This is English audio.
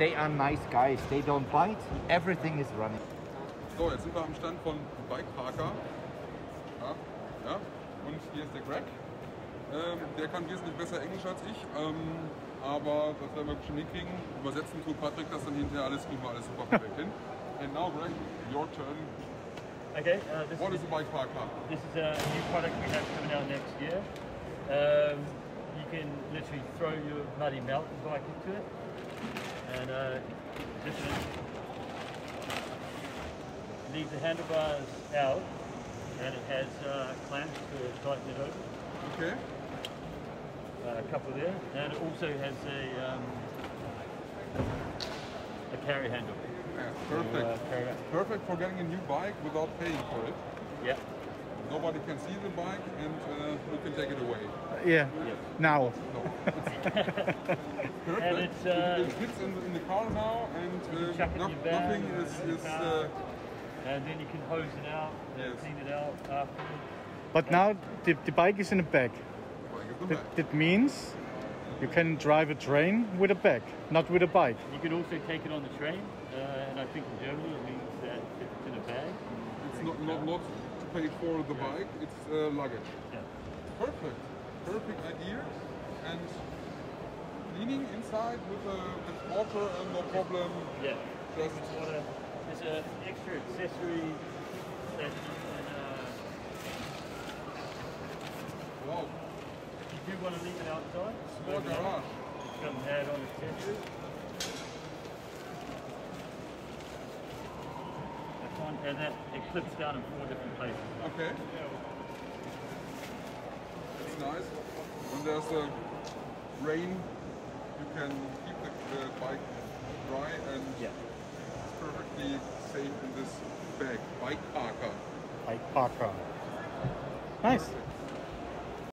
they are nice guys. They don't bite. Everything is running. So, jetzt sind wir am Stand von Bike-Parka. Ja. Und hier ist der Greg. Der kann wesentlich besser Englisch als ich. Aber das werden wir schon hinkriegen. Übersetzen tut Patrick das dann hinterher alles, kriegen wir alles super perfekt hin. And now, Greg, your turn. Okay. What is the Bike-Parka? This is a new product we have coming out next year. You can literally throw your muddy mountain bike into it, and just leave the handlebars out, and it has clamps to tighten it over. Okay. A couple there, and it also has a carry handle. Yeah, perfect. Perfect for getting a new bike without paying for it. Yeah. Nobody can see the bike, and you can take it away. Yeah. Yes. Now. No. Perfect. And it's, it fits in the car now, and chuck it in your bag, nothing is. And then you can hose it out, Yes. clean it out after. But now the bike is in a bag. That means you can drive a train with a bag, not with a bike. You can also take it on the train, and I think in Germany it means that it's in a bag. It's not to pay for the bike, it's luggage. Yeah. Perfect idea. And cleaning inside with water and no problem. Yeah. Just There's an extra accessory that you can. wow. If you do want to leave it outside, Small garage. come add on accessory. And that it clips down in 4 different places. Okay. It's nice. When there's a rain, you can keep the bike dry and it's perfectly safe in this bag. Bike-Parka. Bike-Parka. Nice. Perfect.